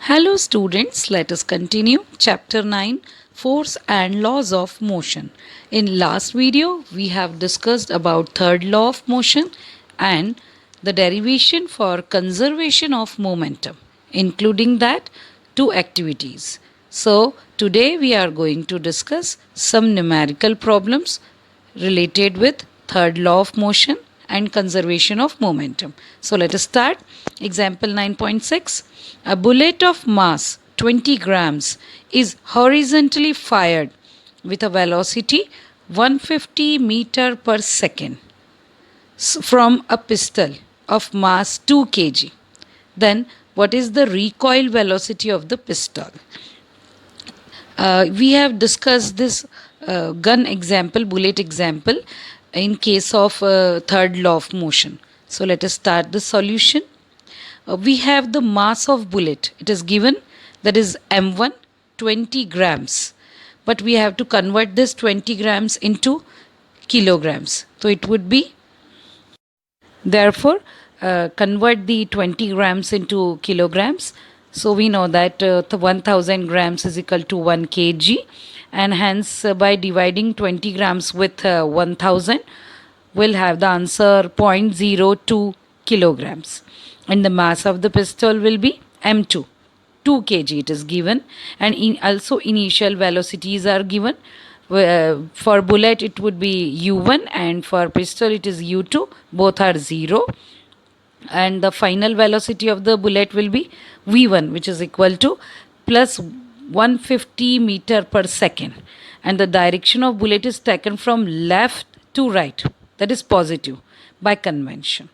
Hello students, let us continue chapter 9, Force and Laws of Motion. In last video we have discussed about third law of motion and the derivation for conservation of momentum, including that two activities. So today we are going to discuss some numerical problems related with third law of motion and conservation of momentum. So let us start. Example 9.6. A bullet of mass 20 grams is horizontally fired with a velocity 150 meter per second from a pistol of mass 2 kg. Then what is the recoil velocity of the pistol? We have discussed this gun example, bullet example, in case of third law of motion. So let us start the solution. We have the mass of bullet. It is given, that is m1 20 grams. But we have to convert this 20 grams into kilograms. So it would be, therefore, convert the 20 grams into kilograms. So we know that the 1000 grams is equal to 1 kg, and hence by dividing 20 grams with 1000, we'll have the answer 0.02 kilograms. And the mass of the pistol will be m2, 2 kg it is given, and also initial velocities are given. For bullet it would be u1 and for pistol it is u2, both are 0. And the final velocity of the bullet will be v1, which is equal to plus 150 meter per second, and the direction of bullet is taken from left to right, that is positive by convention.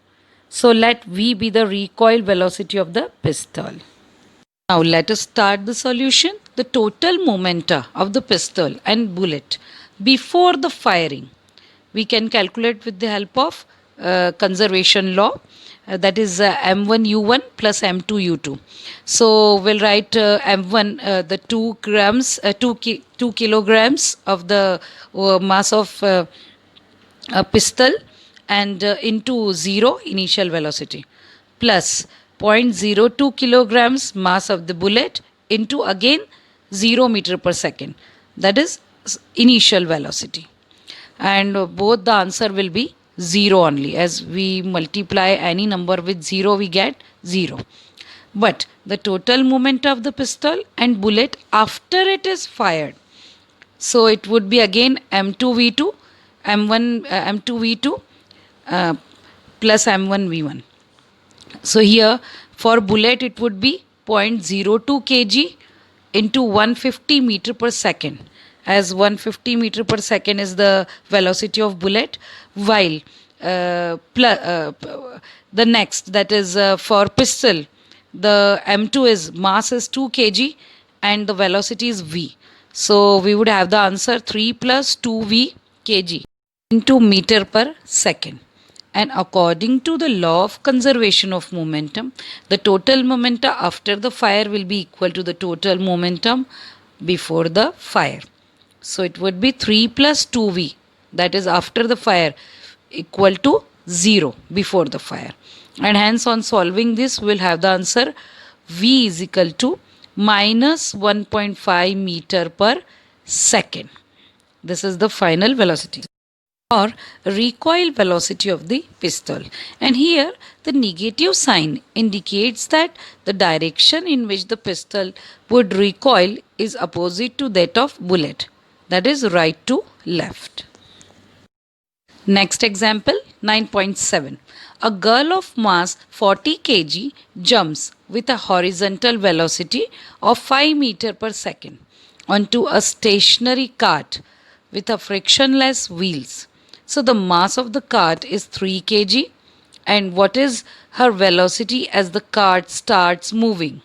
So let v be the recoil velocity of the pistol. Now let us start the solution. The total momenta of the pistol and bullet before the firing we can calculate with the help of conservation law. That is m1 u1 plus m2 u2. So we'll write m1, the 2 grams, 2 kilograms of the mass of a pistol, and into 0 initial velocity, plus 0.02 kilograms mass of the bullet into again 0 meter per second, that is initial velocity. And both the answer will be 0 only. As we multiply any number with 0, we get 0. But the total moment of the pistol and bullet after it is fired, so it would be again m2v2, m2v2 plus m1v1. So here for bullet it would be 0.02 kg into 150 meter per second, as 150 meter per second is the velocity of bullet, while the next, that is for pistol, the m2 is mass is 2 kg and the velocity is v. So we would have the answer 3 plus 2v kg into meter per second. And according to the law of conservation of momentum, the total momentum after the fire will be equal to the total momentum before the fire. So it would be 3 plus 2v, that is after the fire, equal to 0 before the fire. And hence on solving this, we'll have the answer v is equal to minus 1.5 meter per second. This is the final velocity or recoil velocity of the pistol. And here the negative sign indicates that the direction in which the pistol would recoil is opposite to that of bullet, that is right to left. Next example 9.7. A girl of mass 40 kg jumps with a horizontal velocity of 5 meter per second onto a stationary cart with a frictionless wheels. So the mass of the cart is 3 kg, and what is her velocity as the cart starts moving?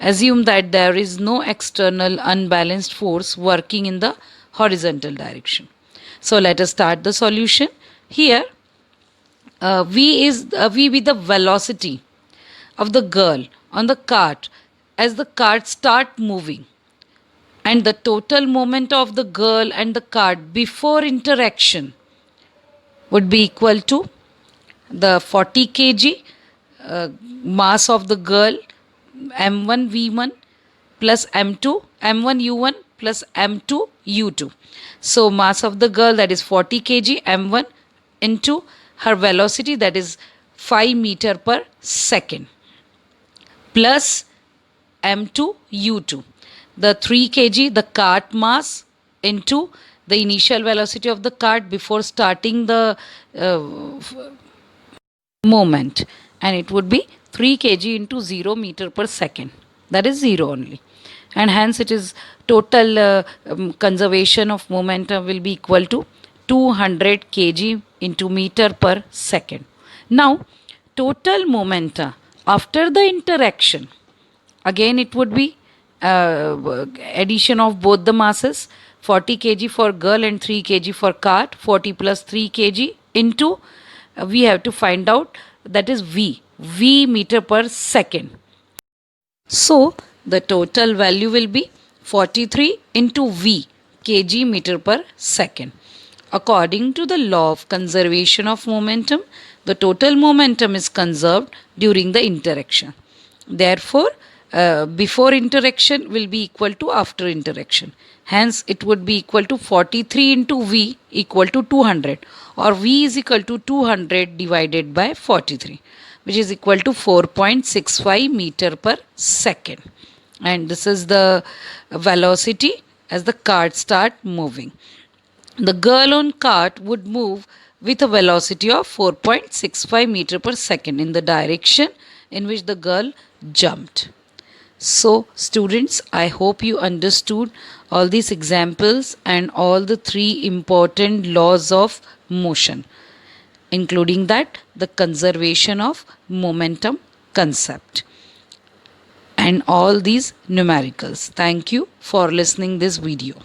Assume that there is no external unbalanced force working in the horizontal direction. So let us start the solution. Here v be the velocity of the girl on the cart as the cart start moving, and the total moment of the girl and the cart before interaction would be equal to the 40 kg mass of the girl m1 v1 plus m2 m1 u1 plus m2 u2. So mass of the girl, that is 40 kg, m1, into her velocity, that is 5 meter per second, plus m2 u2, the 3 kg, the cart mass, into the initial velocity of the cart before starting the moment, and it would be 3 kg into 0 meter per second, that is 0 only, and hence it is total conservation of momentum will be equal to 200 kg into meter per second. Now total momentum after the interaction, again it would be addition of both the masses, 40 kg for girl and 3 kg for cart, 40 plus 3 kg into we have to find out, that is v meter per second. So the total value will be 43 into v kg meter per second. According to the law of conservation of momentum, the total momentum is conserved during the interaction. Therefore, before interaction will be equal to after interaction. Hence, it would be equal to 43 into v equal to 200, or v is equal to 200 divided by 43, which is equal to 4.65 meter per second. And this is the velocity as the cart start moving. The girl on cart would move with a velocity of 4.65 meter per second in the direction in which the girl jumped. So students, I hope you understood all these examples and all the 3 important laws of motion, including that the conservation of momentum concept and all these numericals. Thank you for listening this video.